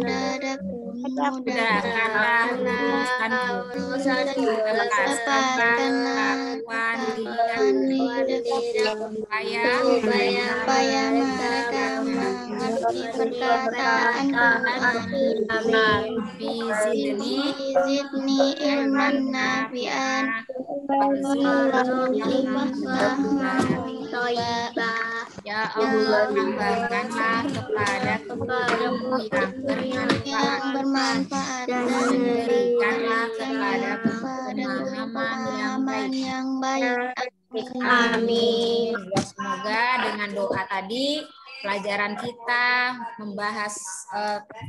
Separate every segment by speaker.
Speaker 1: padaku
Speaker 2: mudahkanlah urusanku, lepaskanlah kelakuan hidupku, supaya mereka mengerti perkataanku. Amin. Zidni ilman nafi'an ya Allah, tambahkanlah kepadaku ilmu yang bermanfaat dan berikanlah kepadaku pemahaman yang baik. Amin. Ya, semoga dengan doa tadi pelajaran kita membahas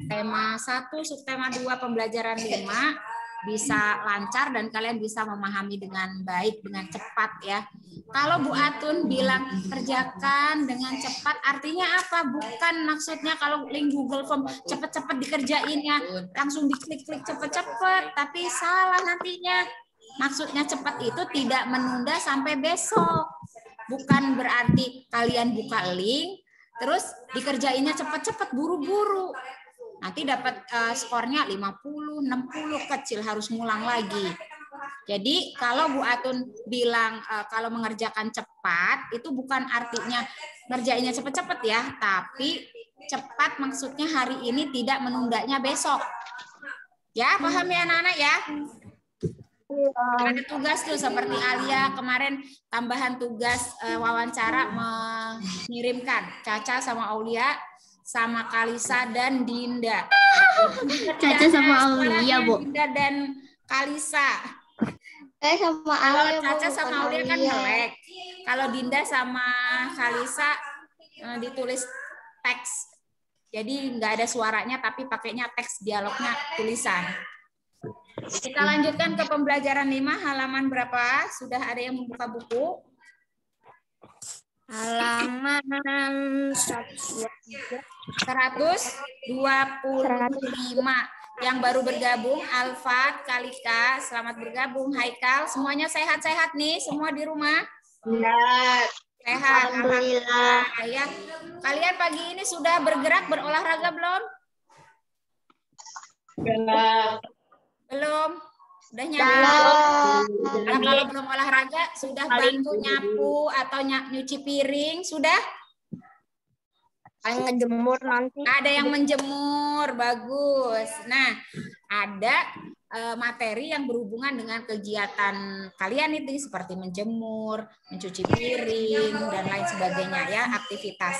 Speaker 2: tema 1, subtema 2, pembelajaran 5 bisa lancar dan kalian bisa memahami dengan baik, dengan cepat ya. Kalau Bu Atun bilang kerjakan dengan cepat, artinya apa? Bukan maksudnya kalau link Google Form cepet-cepet dikerjainnya, langsung diklik-klik cepet-cepet, tapi salah nantinya. Maksudnya cepat itu tidak menunda sampai besok. Bukan berarti kalian buka link, terus dikerjainnya cepet-cepet, buru-buru. Nanti dapat skornya 50, 60, kecil, harus ngulang lagi. Jadi kalau Bu Atun bilang kalau mengerjakan cepat, itu bukan artinya ngerjainnya cepet-cepet ya, tapi cepat maksudnya hari ini tidak menundanya besok. Ya, paham ya anak-anak ya? Ada tugas tuh seperti Alia kemarin tambahan tugas wawancara mengirimkan Caca sama Aulia sama Kalisa dan Dinda.
Speaker 1: Caca sama Aulia, Bu.
Speaker 2: Dinda dan Kalisa.
Speaker 1: Sama
Speaker 2: Kalau
Speaker 1: Aulia,
Speaker 2: Caca sama Aulia kan melek. Kalau Dinda sama Kalisa ditulis teks. Jadi nggak ada suaranya tapi pakainya teks, dialognya tulisan. Kita lanjutkan ke pembelajaran 5, halaman berapa? Sudah ada yang membuka buku?
Speaker 1: Halaman
Speaker 2: 125. Yang baru bergabung, Alfat, Kalika, selamat bergabung. Haikal, semuanya sehat-sehat nih, semua di rumah? Sehat, alhamdulillah. Ya. Kalian pagi ini sudah bergerak, berolahraga belum? Belum. Udah nyapu? Kalau belum olahraga, sudah bantu nyapu atau nyuci piring, sudah?
Speaker 1: ngejemur nanti.
Speaker 2: Ada yang menjemur, bagus. Nah, ada materi yang berhubungan dengan kegiatan kalian itu seperti menjemur, mencuci piring, dan lain sebagainya ya, aktivitas.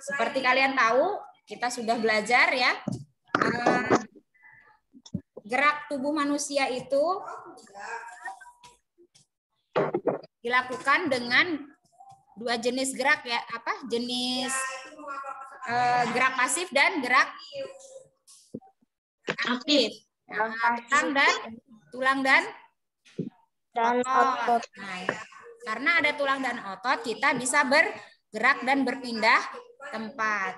Speaker 2: Seperti kalian tahu, kita sudah belajar ya, gerak tubuh manusia itu dilakukan dengan 2 jenis gerak ya, jenis gerak pasif dan gerak aktif. Tulang dan otot. Nah, karena ada tulang dan otot, kita bisa bergerak dan berpindah tempat.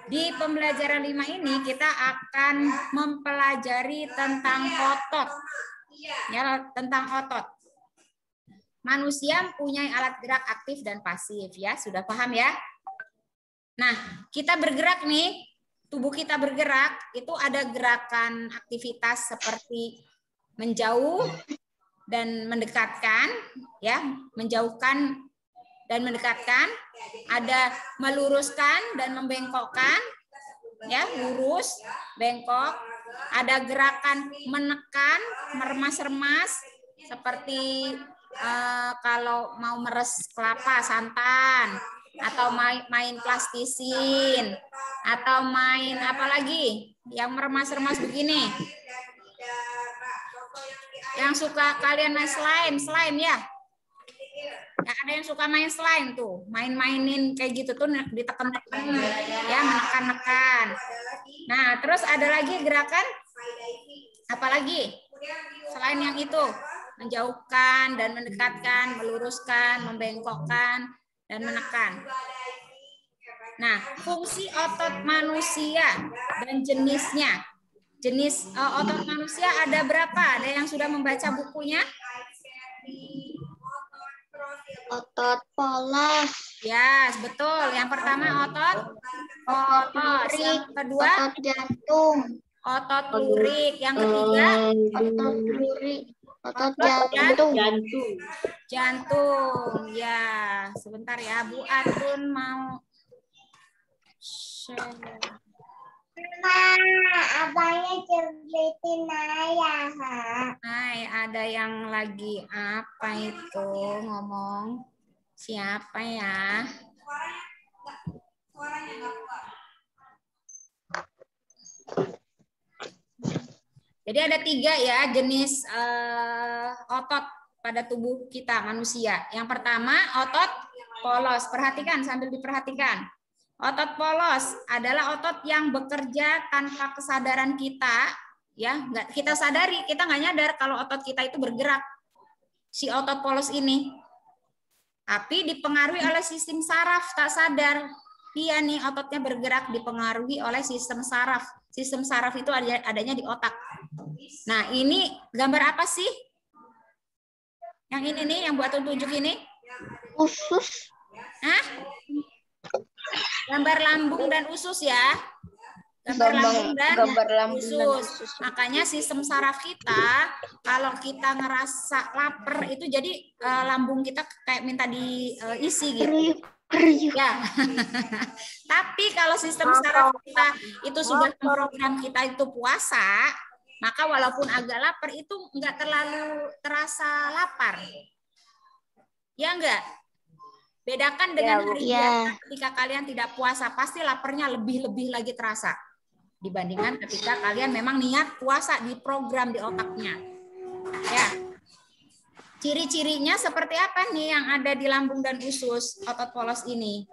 Speaker 2: Di pembelajaran 5 ini kita akan mempelajari tentang otot. Ya, tentang otot. Manusia mempunyai alat gerak aktif dan pasif ya, sudah paham ya? Nah, kita bergerak nih, tubuh kita bergerak, itu ada gerakan aktivitas seperti menjauh dan mendekatkan, ya, menjauhkan dan mendekatkan, ada meluruskan dan membengkokkan, ya, lurus, bengkok, ada gerakan menekan, meremas-remas, seperti kalau mau meres kelapa santan, atau main plastisin, atau main apa lagi yang meremas-remas begini, yang suka kalian main slime ya. Ya, ada yang suka main slime tuh, main-mainin kayak gitu tuh, ditekan-tekan ya, menekan-nekan. Nah, terus ada lagi gerakan apa lagi selain yang itu? Menjauhkan dan mendekatkan, meluruskan, membengkokkan, dan menekan. Nah, fungsi otot manusia dan jenisnya. Jenis otot manusia ada berapa? Ada yang sudah membaca bukunya?
Speaker 1: Otot polos.
Speaker 2: Ya, betul. Yang pertama otot polos. Yang kedua
Speaker 1: Otot jantung.
Speaker 2: otot lurik. Yang ketiga
Speaker 1: Otot lurik. Otot
Speaker 2: jantung.
Speaker 1: jantung.
Speaker 2: Ya, sebentar ya. Bu Atun mau share.
Speaker 1: Abangnya cerlitin ayah.
Speaker 2: Hai, ada yang lagi apa itu ngomong? Siapa ya? Jadi ada 3 ya jenis otot pada tubuh kita manusia. Yang pertama otot polos. Perhatikan sambil diperhatikan. Otot polos adalah otot yang bekerja tanpa kesadaran kita, ya nggak kita sadari, kita nggak nyadar kalau otot kita itu bergerak. Si otot polos ini, tapi dipengaruhi oleh sistem saraf tak sadar. Dia nih ototnya bergerak dipengaruhi oleh sistem saraf. Sistem saraf itu adanya di otak. Nah ini gambar apa sih? Yang ini nih, yang buat tunjuk ini?
Speaker 1: Usus.
Speaker 2: Hah? Gambar lambung dan usus ya. Gambar lambung dan usus. Makanya sistem saraf kita, kalau kita ngerasa lapar itu jadi lambung kita kayak minta diisi gitu. Ya. Tapi kalau sistem saraf kita itu sudah program kita itu puasa, maka walaupun agak lapar itu enggak terlalu terasa lapar. Ya enggak? Bedakan dengan hari biasa ketika kalian tidak puasa, pasti laparnya lebih-lebih lagi terasa. Dibandingkan ketika kalian memang niat puasa di program di otaknya. Ya. Ciri-cirinya seperti apa nih yang ada di lambung dan usus otot polos ini?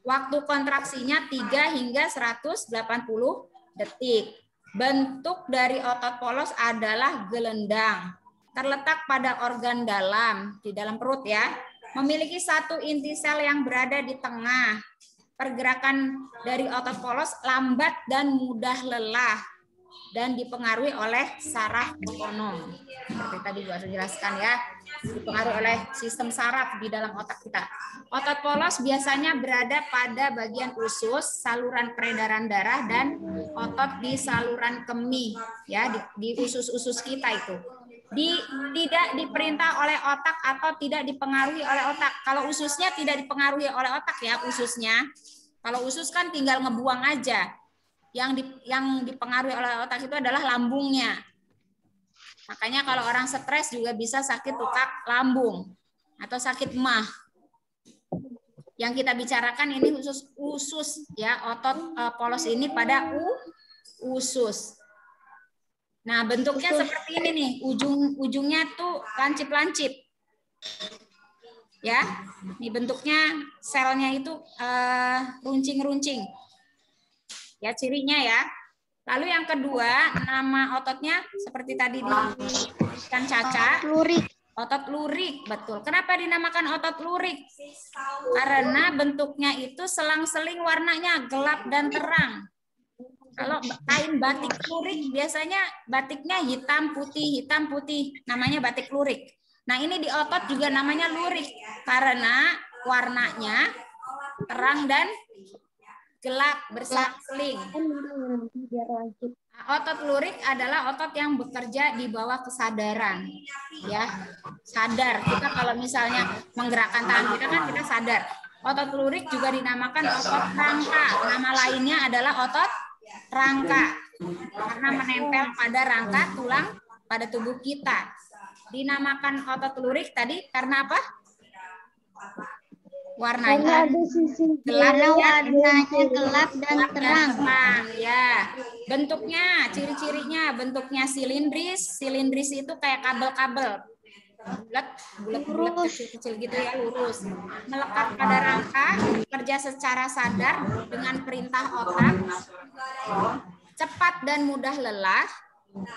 Speaker 2: Waktu kontraksinya 3 hingga 180 detik. Bentuk dari otot polos adalah gelendang. Terletak pada organ dalam, di dalam perut ya. Memiliki satu inti sel yang berada di tengah. Pergerakan dari otot polos lambat dan mudah lelah dan dipengaruhi oleh saraf otonom. Seperti tadi gua sudah jelaskan ya, dipengaruhi oleh sistem saraf di dalam otak kita. Otot polos biasanya berada pada bagian usus, saluran peredaran darah dan otot di saluran kemih ya, di usus-usus kita itu. Tidak diperintah oleh otak atau tidak dipengaruhi oleh otak. Kalau ususnya tidak dipengaruhi oleh otak ya ususnya. Kalau usus kan tinggal ngebuang aja. Yang dipengaruhi oleh otak itu adalah lambungnya. Makanya kalau orang stres juga bisa sakit tukak lambung atau sakit emah. Yang kita bicarakan ini usus ya, otot polos ini pada usus. Nah, bentuknya seperti ini nih, ujungnya tuh lancip-lancip. Ya, ini bentuknya selnya itu runcing-runcing. Ya, cirinya ya. Lalu yang kedua, nama ototnya seperti tadi disebutkan Caca. Otot lurik, betul. Kenapa dinamakan otot lurik? Karena bentuknya itu selang-seling warnanya gelap dan terang. Kalau kain batik lurik biasanya batiknya hitam putih, namanya batik lurik. Nah ini di otot juga namanya lurik karena warnanya terang dan gelap berselang-seling. Otot lurik adalah otot yang bekerja di bawah kesadaran, ya sadar. Kita kalau misalnya menggerakkan tangan kita kan kita sadar. Otot lurik juga dinamakan otot rangka. Nama lainnya adalah otot rangka karena menempel pada rangka tulang pada tubuh kita. Dinamakan otot lurik tadi karena apa? Warnanya gelap dan terang. Ya, bentuknya, ciri-cirinya bentuknya silindris. Silindris itu kayak kabel-kabel. Bulat kecil-kecil gitu ya, lurus. Melekat pada rangka, kerja secara sadar dengan perintah otak. Cepat dan mudah lelah.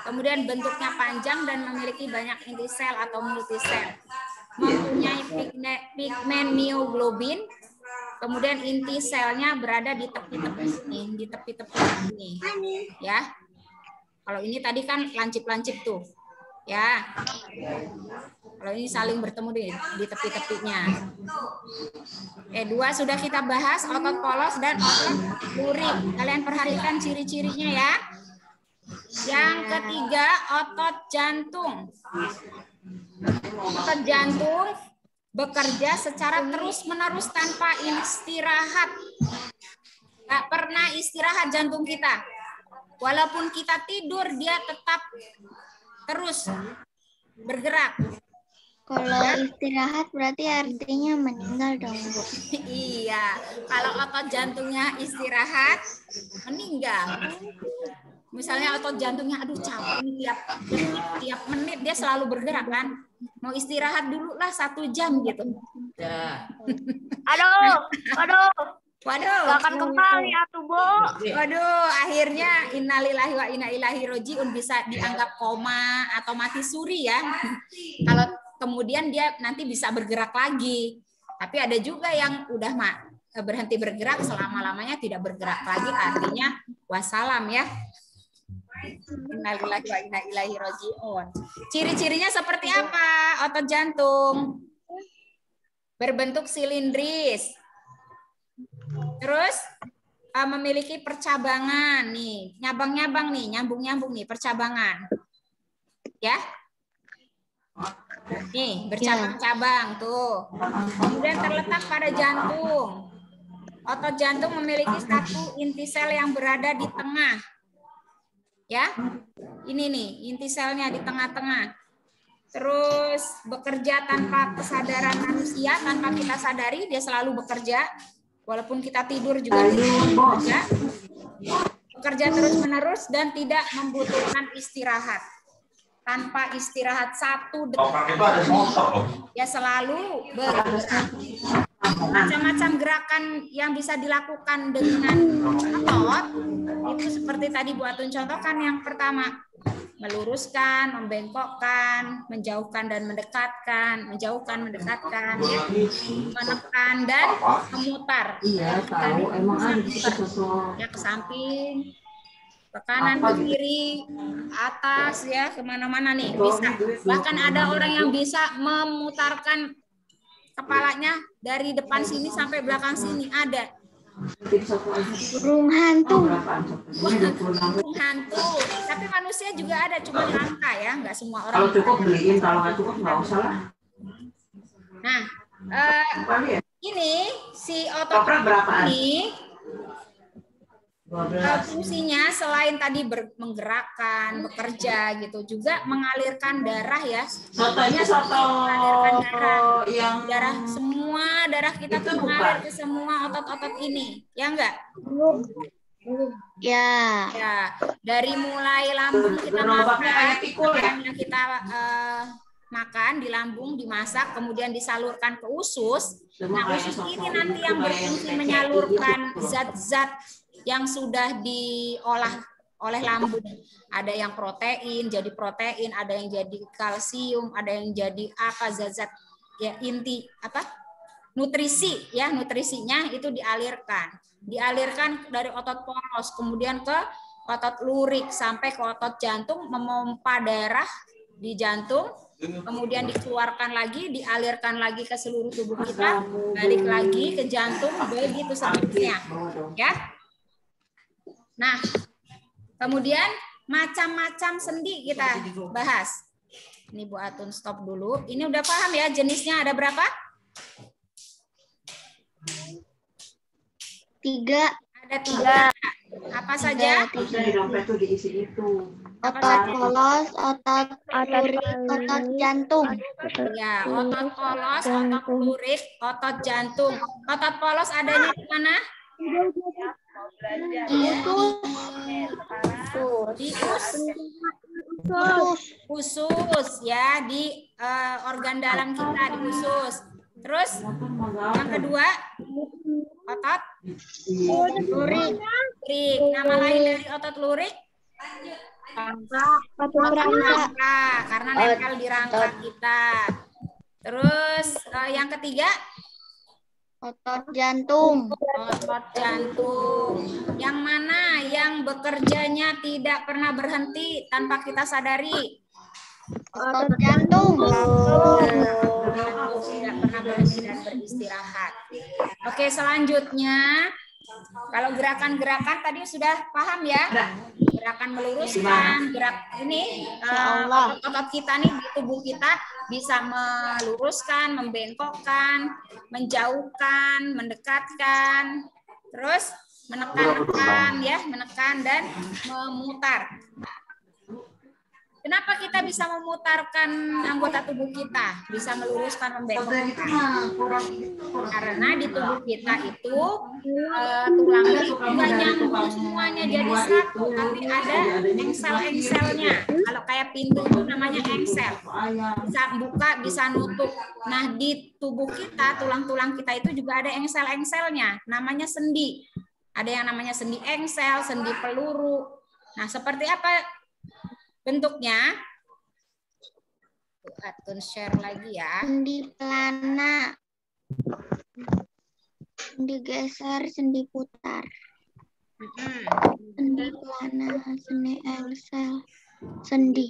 Speaker 2: Kemudian bentuknya panjang dan memiliki banyak inti sel atau multisel. Mempunyai pigmen myoglobin. Kemudian inti selnya berada di tepi-tepi sini, di tepi-tepi ini. Ya. Kalau ini tadi kan lancip-lancip tuh. Ya. Kalau ini saling bertemu di tepi-tepinya. Oke, 2 sudah kita bahas, otot polos dan otot lurik. Kalian perhatikan ciri-cirinya ya. Yang ketiga, otot jantung. Otot jantung bekerja secara terus-menerus tanpa istirahat. Nggak pernah istirahat jantung kita. Walaupun kita tidur, dia tetap terus bergerak.
Speaker 1: Kalau istirahat berarti artinya meninggal dong, Bu.
Speaker 2: Iya, kalau otot jantungnya istirahat, meninggal. Misalnya otot jantungnya, aduh capek nih tiap menit dia selalu bergerak kan. Mau istirahat dulu lah 1 jam gitu.
Speaker 3: Aduh.
Speaker 2: Waduh.
Speaker 3: Gak akan kembali atuh, Bu.
Speaker 2: Waduh, akhirnya innalillahi wa inna ilaihi rojiun bisa dianggap koma atau mati suri ya. Kalau kemudian dia nanti bisa bergerak lagi. Tapi ada juga yang udah berhenti bergerak selama-lamanya tidak bergerak lagi, artinya wassalam ya. Innalillahi wa inna ilaihi rojiun. Ciri-cirinya seperti apa otot jantung? Berbentuk silindris. Terus memiliki percabangan nih, nyambung-nyambung nih percabangan. Ya. Nih, bercabang-cabang tuh. Kemudian terletak pada jantung. Otot jantung memiliki 1 inti sel yang berada di tengah. Ya. Ini nih, inti selnya di tengah-tengah. Terus bekerja tanpa kesadaran manusia, tanpa kita sadari dia selalu bekerja. Walaupun kita tidur juga bekerja. Bekerja terus-menerus dan tidak membutuhkan istirahat. Tanpa istirahat 1 detik. Ya selalu bergerak. Macam-macam gerakan yang bisa dilakukan dengan otot itu seperti tadi Bu Atun contohkan. Yang pertama, meluruskan, membengkokkan, menjauhkan dan mendekatkan, menjauhkan, mendekatkan, ya. Menekan dan memutar.
Speaker 4: Iya, tahu. Emang ada
Speaker 2: ya ke samping, ke kanan, ke kiri, atas, ya kemana-mana nih bisa. Bahkan ada orang yang bisa memutarkan kepalanya dari depan sini sampai belakang sini, ada.
Speaker 1: Burung hantu.
Speaker 2: Burung hantu. Tapi manusia juga ada, cuma langka ya, nggak semua orang.
Speaker 4: Kalau cukup beliin, kalau nggak cukup nggak usah lah.
Speaker 2: Nah, ini si otot ini fungsinya selain tadi menggerakkan, bekerja gitu, juga mengalirkan darah ya.
Speaker 4: Sotonya soto yang
Speaker 2: darah, semua darah kita tuh mengalir ke semua otot-otot ini, ya enggak?
Speaker 1: Ya.
Speaker 2: Ya, dari mulai lambung kita makan, yang kita makan di lambung dimasak, kemudian disalurkan ke usus. Nah, usus ini nanti yang berfungsi menyalurkan zat-zat yang sudah diolah oleh lambung. Ada yang protein, jadi protein, ada yang jadi kalsium, ada yang jadi apa zat-zat ya inti apa? Nutrisi ya, nutrisinya itu dialirkan. Dialirkan dari otot poros kemudian ke otot lurik sampai ke otot jantung, memompa darah di jantung, kemudian dikeluarkan lagi, dialirkan lagi ke seluruh tubuh kita, balik lagi ke jantung, begitu seterusnya. Ya. Nah, kemudian macam-macam sendi kita bahas. Ini Bu Atun stop dulu. Ini udah paham ya jenisnya ada berapa?
Speaker 1: 3.
Speaker 2: Ada 3. Apa saja?
Speaker 4: di dompet tuh diisi itu.
Speaker 1: Otot polos, otot lurik, otot jantung.
Speaker 2: Ya, otot polos, otot lurik, otot jantung. Otot polos adanya di mana? Di usus ya, di organ dalam kita, di usus. Terus yang kedua otot lurik. Nama lain dari otot lurik? Otot rangka, karena nempel di rangka kita. Terus yang ketiga
Speaker 1: otot jantung.
Speaker 2: Otot jantung. Yang mana yang bekerjanya tidak pernah berhenti tanpa kita sadari?
Speaker 1: Otot jantung.
Speaker 2: Tidak pernah berhenti dan beristirahat. Oke, selanjutnya kalau gerakan-gerakan tadi sudah paham ya? Gerakan meluruskan, gerak ini otot-otot kita nih di tubuh kita bisa meluruskan, membengkokkan, menjauhkan, mendekatkan, terus menekan ya, menekan dan memutar. Kenapa kita bisa memutarkan anggota tubuh kita, bisa meluruskan, membengkokkan? Karena di tubuh kita itu tulangnya nggak nyambung semuanya jadi satu, tapi ada engsel-engselnya. Kalau kayak pintu itu namanya engsel, bisa buka, bisa nutup. Nah di tubuh kita, tulang-tulang kita itu juga ada engsel-engselnya, namanya sendi. Ada yang namanya sendi engsel, sendi peluru. Nah seperti apa bentuknya? Atun share lagi ya.
Speaker 1: Sendi pelana. Sendi geser, sendi putar. Sendi pelana, sendi engsel, sendi.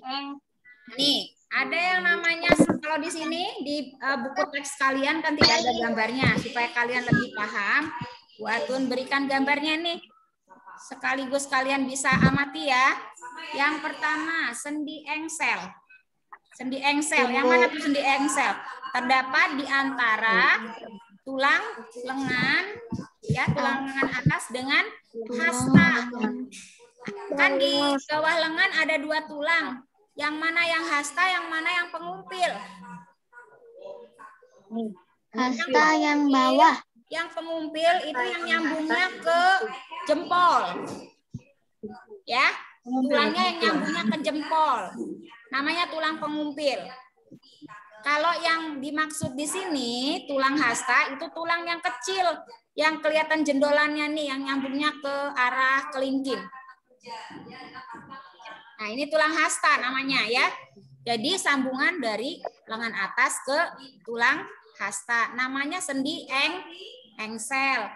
Speaker 2: Nih, ada yang namanya, kalau di sini di buku teks kalian kan tidak ada gambarnya, supaya kalian lebih paham. Bu Atun berikan gambarnya nih. Sekaligus kalian bisa amati ya. Yang pertama, sendi engsel. Sendi engsel, yang mana tuh sendi engsel? Terdapat di antara tulang lengan, ya tulang lengan atas dengan hasta. Kan di bawah lengan ada dua tulang. Yang mana yang hasta, yang mana yang pengumpil?
Speaker 1: Hasta yang bawah.
Speaker 2: Yang pengumpil itu yang nyambungnya ke jempol. Ya, tulangnya yang nyambungnya ke jempol. Namanya tulang pengumpil. Kalau yang dimaksud di sini tulang hasta itu tulang yang kecil, yang kelihatan jendolannya nih, yang nyambungnya ke arah kelingking. Nah, ini tulang hasta namanya ya. Jadi sambungan dari lengan atas ke tulang hasta. Namanya sendi engsel.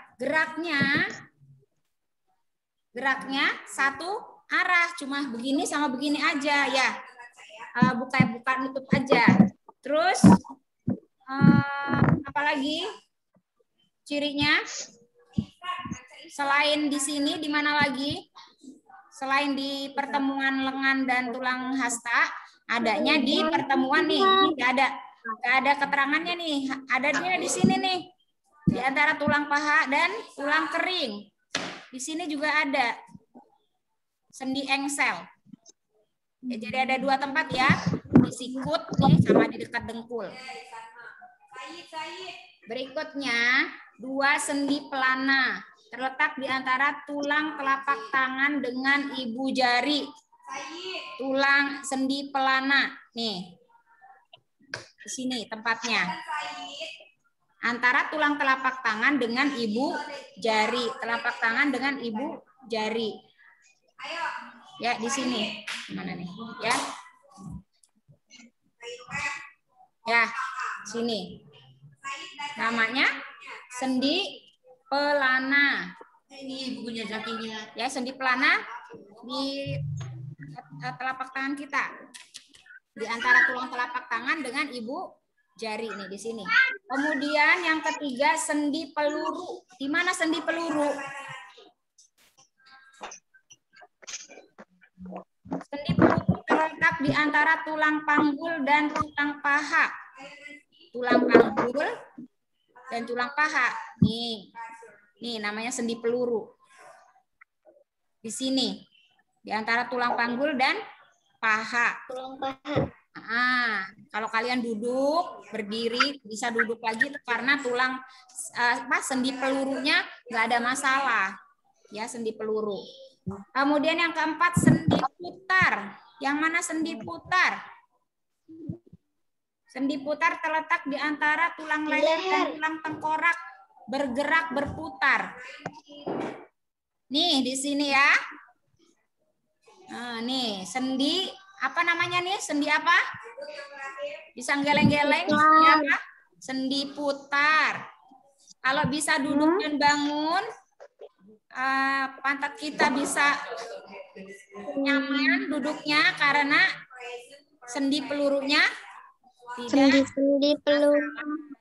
Speaker 2: Geraknya satu arah, cuma begini sama begini aja ya. Buka nutup aja. Terus apalagi cirinya? Selain di sini, di mana lagi? Selain di pertemuan lengan dan tulang hasta, adanya di pertemuan nih. Ini nggak ada keterangannya nih. Ada dia di sini nih. Di antara tulang paha dan tulang kering. Di sini juga ada sendi engsel. Ya, jadi ada dua tempat ya, di sikut nih sama di dekat dengkul. Berikutnya, dua sendi pelana terletak di antara tulang telapak tangan dengan ibu jari. Tulang sendi pelana nih. Di sini tempatnya. Antara tulang telapak tangan dengan ibu jari. Telapak tangan dengan ibu jari. Ya, di sini. Mana nih? Ya. Ya, sini. Namanya sendi pelana. Ini bukunya jakinya. Ya, sendi pelana di telapak tangan kita. Di antara tulang telapak tangan dengan ibu jari nih di sini. Kemudian yang ketiga sendi peluru. Di mana sendi peluru? Sendi peluru terletak di antara tulang panggul dan tulang paha. Tulang panggul dan tulang paha. Nih namanya sendi peluru. Di sini. Di antara tulang panggul dan paha.
Speaker 1: Tulang paha.
Speaker 2: Kalau kalian duduk, berdiri, bisa duduk lagi karena tulang sendi pelurunya nggak ada masalah. Ya, sendi peluru. Kemudian yang keempat sendi putar. Yang mana sendi putar? Sendi putar terletak di antara tulang leher dan tulang tengkorak, bergerak berputar. Nih di sini ya. Nah, nih sendi apa namanya nih? Sendi apa? Bisa geleng-geleng? Sendi apa? Sendi putar. Kalau bisa duduk dan bangun, pantat kita bisa nyaman duduknya karena Sendi pelurunya? Tidak.
Speaker 1: Sendi peluru.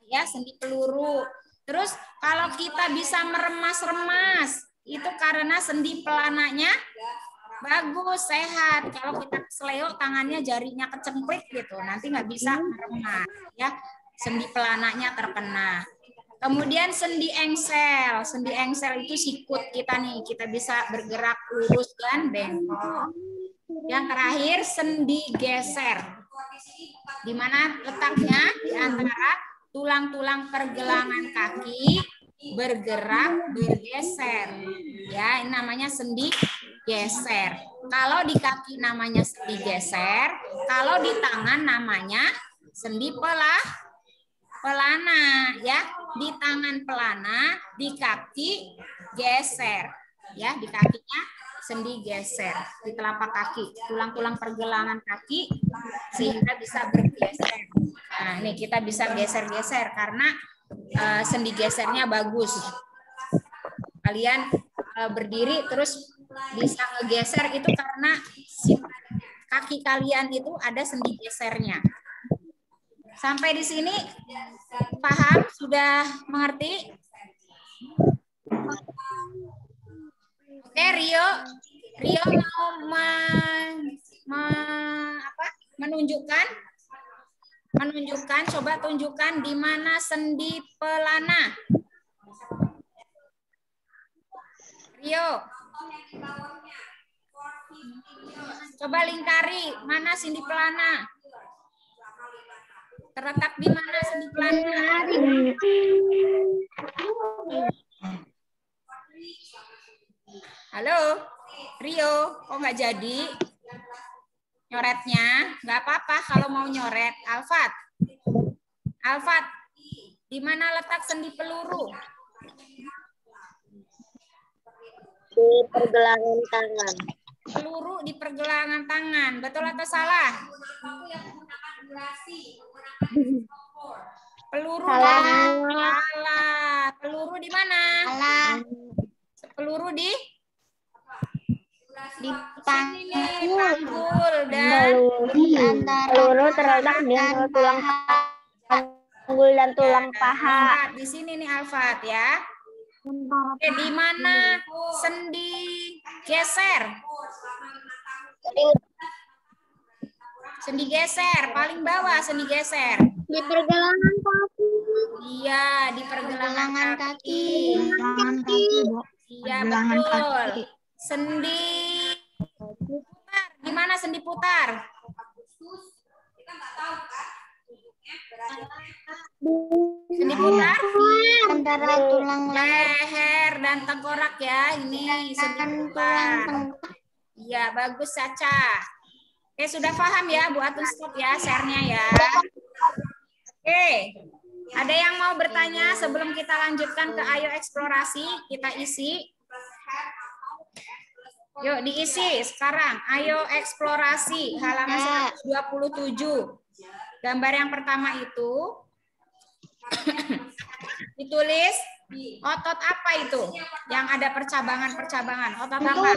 Speaker 2: Ya, sendi peluru. Terus kalau kita bisa meremas-remas, itu karena sendi pelananya bagus, sehat. Kalau kita kesleo, tangannya jarinya kecemplik gitu, nanti nggak bisa meremas. Ya, sendi pelananya terkena. Kemudian sendi engsel. Sendi engsel itu sikut kita nih, kita bisa bergerak lurus dan bengkok. Yang terakhir sendi geser. Di mana letaknya? Di antara tulang-tulang pergelangan kaki bergerak bergeser. Ya, ini namanya sendi geser. Kalau di kaki namanya sendi geser, kalau di tangan namanya sendi pelana, ya. Di tangan pelana, di kaki geser. Ya, di kakinya sendi geser, di telapak kaki, tulang-tulang pergelangan kaki sehingga bisa bergeser. Nah, ini kita bisa geser-geser karena sendi gesernya bagus. Kalian berdiri terus bisa ngegeser itu karena kaki kalian itu ada sendi gesernya. Sampai di sini paham? Sudah mengerti? Oke, Rio mau menunjukkan, coba tunjukkan di mana sendi pelana. Rio, coba lingkari mana sendi pelana. Terletak di mana sendi pelana? Halo, Rio, kok nggak jadi nyoretnya? Nggak apa-apa kalau mau nyoret. Alfat, di mana letak sendi peluru?
Speaker 3: Di pergelangan tangan.
Speaker 2: Peluru di pergelangan tangan. Betul atau salah? Peluru salah. Peluru di mana?
Speaker 1: Salah.
Speaker 2: Peluru di
Speaker 1: panggul
Speaker 2: dan
Speaker 1: di antara
Speaker 3: Peluru terletak di antara tulang panggul dan tulang paha.
Speaker 2: Di sini nih Alfat ya. Oke, di mana sendi geser? Sendi geser, paling bawah sendi geser.
Speaker 3: Di pergelangan kaki.
Speaker 2: Iya, di pergelangan kaki. Iya,
Speaker 1: Pergelangan
Speaker 2: betul.
Speaker 1: kaki.
Speaker 2: Sendi putar, gimana sendi putar? Sendi putar?
Speaker 1: Antara tulang
Speaker 2: Leher dan tengkorak ya, ini sendi putar. Iya, bagus Caca. Oke, sudah paham ya, Bu Atun stop ya, share-nya ya. Oke, ada yang mau bertanya sebelum kita lanjutkan ke Ayo Eksplorasi, kita isi. Yuk diisi sekarang. Ayo Eksplorasi, halaman 127. Gambar yang pertama itu ditulis otot apa itu? Yang ada percabangan-percabangan. Otot apa?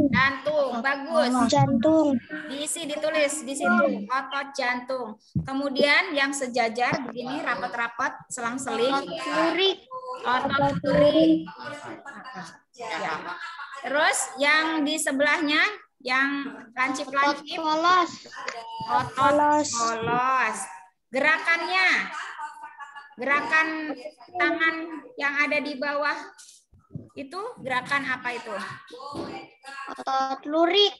Speaker 2: Jantung. Bagus.
Speaker 3: Jantung.
Speaker 2: Diisi, ditulis di situ. Otot jantung. Kemudian yang sejajar begini, rapat-rapat, selang-seling. Otot lurik. Ya. Terus yang di sebelahnya, yang lancip-lancip. Otot polos. Gerakannya. Gerakan tangan yang ada di bawah itu gerakan apa itu?
Speaker 1: otot lurik.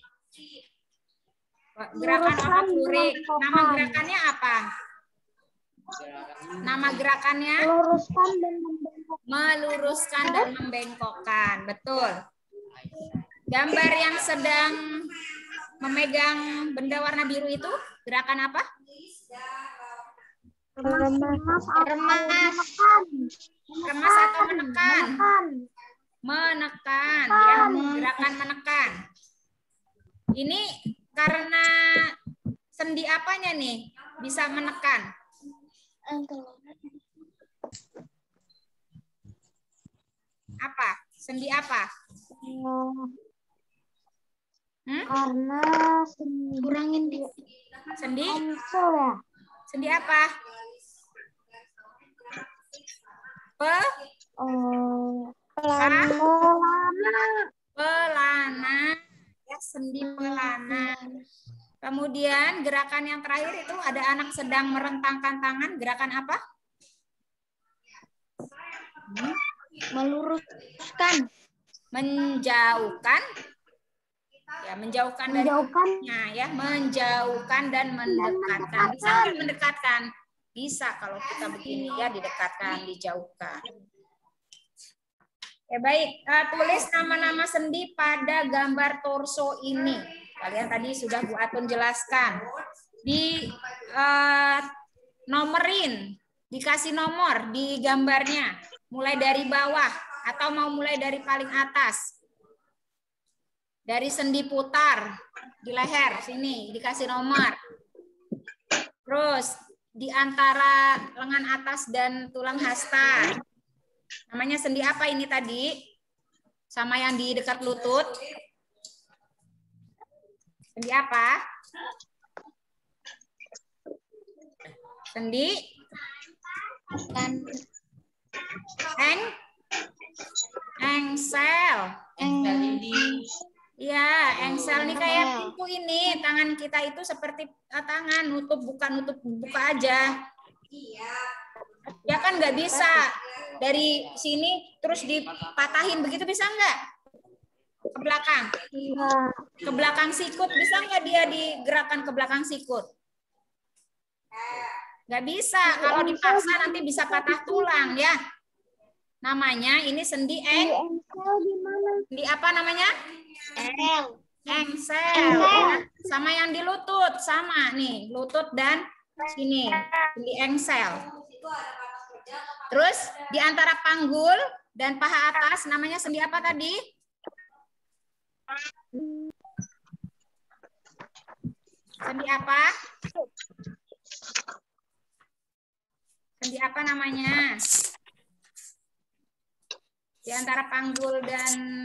Speaker 2: Gerakan otot lurik. Nama gerakannya apa? Nama gerakannya? Meluruskan dan membengkokkan. Betul. Gambar yang sedang memegang benda warna biru itu gerakan apa? Remas atau menekan? Menekan, ya, gerakan menekan. Ini karena sendi apanya nih bisa menekan? Apa? Sendi apa?
Speaker 3: Karena sendi
Speaker 1: Kurangin di
Speaker 2: Sendi?
Speaker 3: engsel ya.
Speaker 2: Sendi apa? Pelana. Ya, sendi pelana. Kemudian gerakan yang terakhir itu ada anak sedang merentangkan tangan. Gerakan apa?
Speaker 1: meluruskan.
Speaker 2: Menjauhkan. Ya, menjauhkan dari ya, menjauhkan dan mendekatkan. Bisa nggak mendekatkan? Bisa kalau kita begini ya, didekatkan, dijauhkan. Ya baik, tulis nama-nama sendi pada gambar torso ini. Kalian tadi sudah Bu Atun jelaskan. Di nomerin, dikasih nomor di gambarnya. Mulai dari bawah atau mau mulai dari paling atas. Dari sendi putar di leher sini dikasih nomor. Terus di antara lengan atas dan tulang hasta. Namanya sendi apa ini tadi? Sama yang di dekat lutut. Sendi apa? Sendi engsel. Engsel ini. Ya, engsel nih kayak pintu ini. Tangan kita itu seperti tangan nutup buka aja. Ya kan nggak bisa dari sini terus dipatahin begitu, bisa nggak? Ke belakang. Ke belakang sikut bisa nggak dia digerakkan ke belakang sikut? Nggak bisa. Kalau dipaksa nanti bisa patah tulang ya. Namanya ini sendi
Speaker 3: engsel gimana?
Speaker 2: Sendi apa namanya? Engsel. Ya. Sama yang di lutut sama nih, lutut dan sini sendi engsel. Terus di antara panggul dan paha atas namanya sendi apa tadi? Sendi apa? Sendi apa namanya? Di antara panggul dan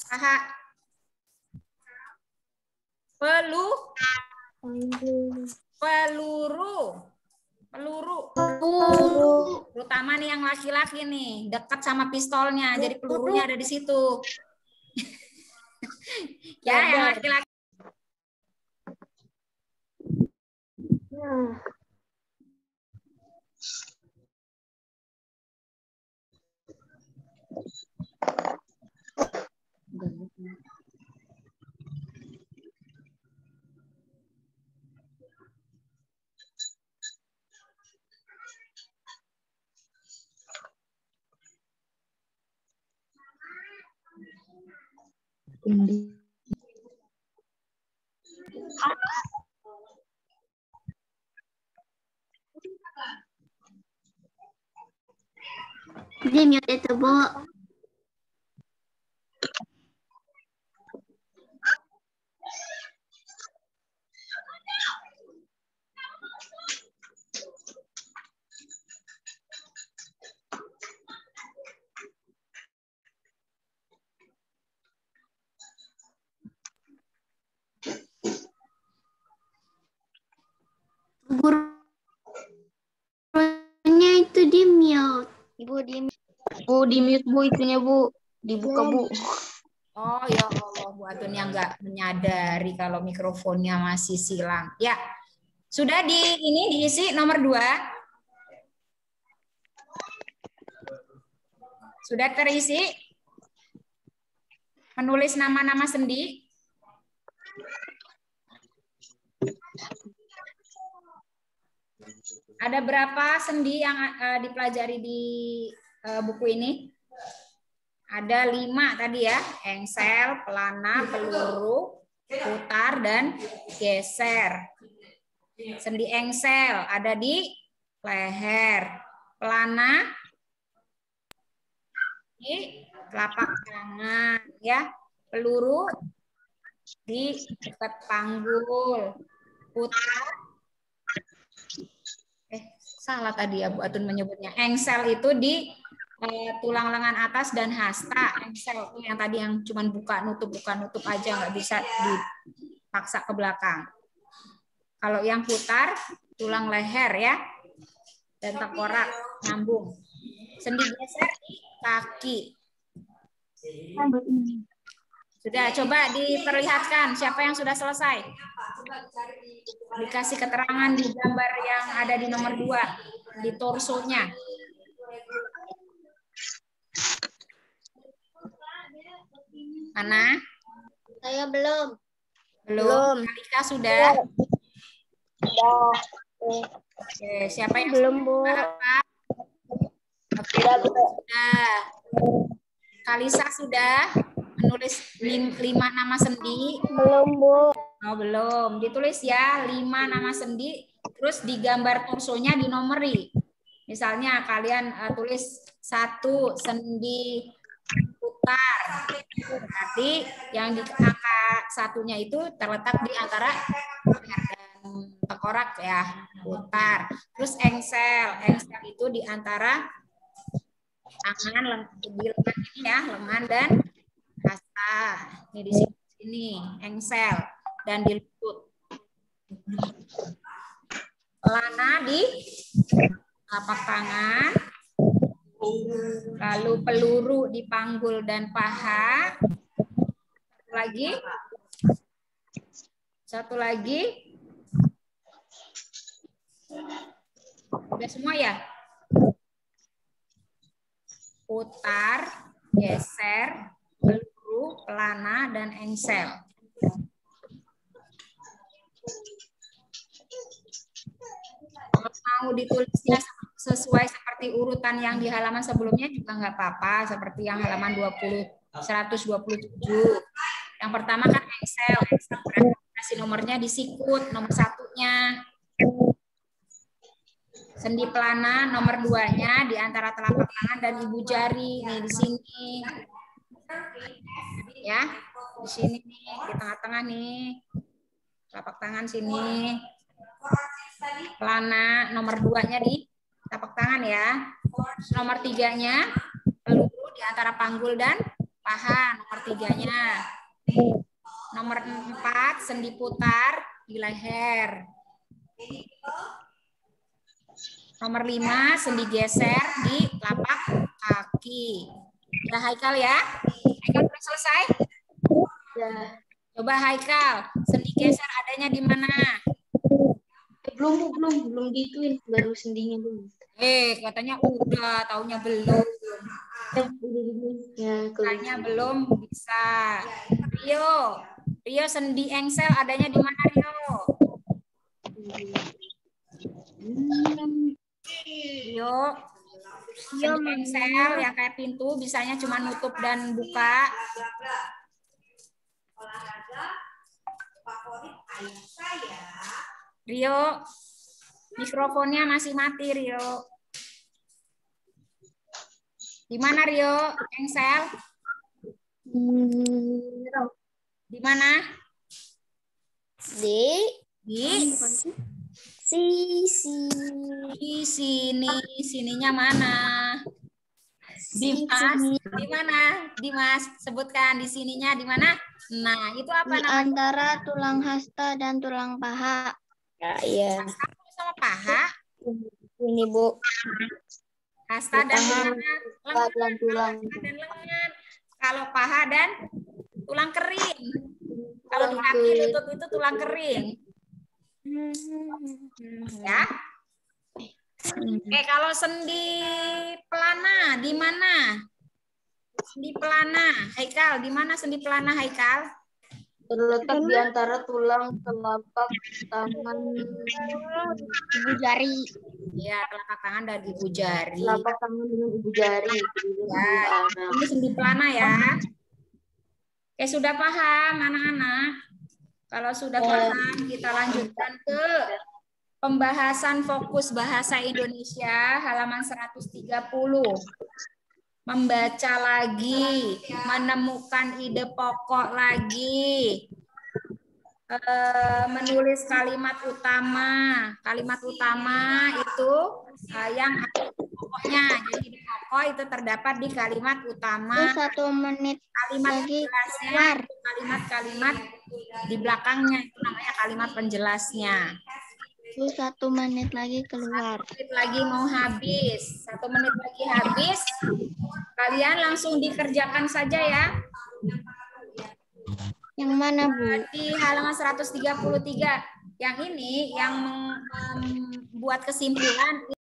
Speaker 2: paha. Peluru. Terutama nih yang laki-laki nih, dekat sama pistolnya. Jadi pelurunya ada di situ. Ya, yang laki-laki.
Speaker 1: Di mute itu, Bu. Gurunya itu di mute. Ibu di mute.
Speaker 3: Bu, di mute Bu itunya Bu. Dibuka Bu.
Speaker 2: Oh ya Allah, Bu Atun yang nggak menyadari kalau mikrofonnya masih silang. Ya, sudah diisi nomor 2. Sudah terisi? Menulis nama-nama sendi? Ada berapa sendi yang dipelajari di buku ini? Ada 5 tadi ya, engsel, pelana, peluru, putar, dan geser. Sendi engsel ada di leher, pelana di telapak tangan, ya, peluru di dekat panggul, putar. Salah tadi ya Bu Atun menyebutnya. Engsel itu di tulang lengan atas dan hasta, engsel yang tadi yang cuman buka nutup aja, nggak bisa dipaksa ke belakang. Kalau yang putar tulang leher ya dan tengkorak nyambung. Sendi geser di kaki. Sudah, coba diperlihatkan siapa yang sudah selesai. Dikasih keterangan di gambar yang ada di nomor 2 di torsonya. Mana?
Speaker 1: Saya belum.
Speaker 2: Belum. Alika sudah?
Speaker 3: Sudah.
Speaker 2: Oke, siapa yang
Speaker 3: Belum, Bu.
Speaker 2: apa? Oke,
Speaker 3: Sudah, Bu.
Speaker 2: sudah. Kalisa sudah menulis 5 nama sendi.
Speaker 3: Belum, Bu.
Speaker 2: Oh, belum. Ditulis ya 5 nama sendi, terus di gambar torsonya dinomori. Misalnya kalian tulis 1 sendi putar. Berarti yang di angka 1-nya itu terletak di antara leher dan tengkorak ya, putar. Terus engsel itu di antara tangan di lengan ini ya, lengan dan hasta. Ini di sini engsel dan di lutut. Pelana di telapak tangan. Lalu peluru di panggul dan paha. Satu lagi. Udah semua ya? Putar, geser, peluru, pelana, dan engsel. Kalau mau ditulisnya sesuai seperti urutan yang di halaman sebelumnya juga nggak apa-apa, seperti yang halaman 127. Yang pertama kan engsel kasih nomornya di sikut, nomor 1-nya. Sendi pelana nomor 2-nya di antara telapak tangan dan ibu jari, nih di sini. Ya, di sini nih, di tengah-tengah nih. Telapak tangan sini. Pelana nomor 2-nya di telapak tangan ya. Nomor 3-nya peluru di antara panggul dan paha, nomor 3-nya. Nomor 4 sendi putar di leher. Nomor 5 sendi geser di telapak kaki. Ya Haikal ya. Haikal sudah selesai?
Speaker 3: Ya.
Speaker 2: Coba Haikal, sendi geser adanya di mana?
Speaker 1: Belum gituin, baru sendinya dulu.
Speaker 2: Katanya udah, taunya belum.
Speaker 1: Ya,
Speaker 2: Tanya belum bisa. Rio sendi engsel adanya di mana Rio? Rio, sendi engsel yang kayak pintu bisanya cuma nutup dan buka. Rio, mikrofonnya masih mati Rio. Di mana Rio? Engsel? Di mana? Di sini. Sininya mana? Di mana? Dimas, sebutkan di sininya di mana? Nah, itu apa
Speaker 1: Di
Speaker 2: namanya?
Speaker 1: antara tulang hasta dan tulang paha.
Speaker 3: Ya, iya.
Speaker 2: Hasta sama paha?
Speaker 3: Ini, Bu.
Speaker 2: Hasta dan
Speaker 3: Paha,
Speaker 2: lengan.
Speaker 3: dan tulang.
Speaker 2: Hasta dan lengan. Kalau paha dan tulang kering. Kalau di kaki lutut itu tulang kering. Ya. Kalau sendi pelana di mana? Sendi pelana, Haikal, di mana sendi pelana Haikal?
Speaker 3: Terletak di antara tulang telapak tangan
Speaker 1: Ibu jari.
Speaker 2: Ya, telapak tangan dan ibu jari.
Speaker 3: telapak tangan dengan ibu jari.
Speaker 2: Ya, ini sendi pelana ya. Oke, sudah paham anak-anak? Kalau sudah paham, kita lanjutkan ke pembahasan fokus bahasa Indonesia halaman 130. Membaca lagi, menemukan ide pokok lagi, menulis kalimat utama. Kalimat utama itu yang pokoknya. Jadi di pokok itu terdapat di kalimat utama.
Speaker 1: Itu 1 menit
Speaker 2: Kalimat
Speaker 1: lagi
Speaker 2: penjelasnya,
Speaker 1: keluar.
Speaker 2: kalimat-kalimat di belakangnya itu namanya kalimat penjelasnya.
Speaker 1: Itu 1 menit lagi keluar.
Speaker 2: 1 menit lagi mau habis. 1 menit lagi habis. Kalian langsung dikerjakan saja ya.
Speaker 1: Yang mana, Bu?
Speaker 2: Di halaman 133. Yang ini yang membuat kesimpulan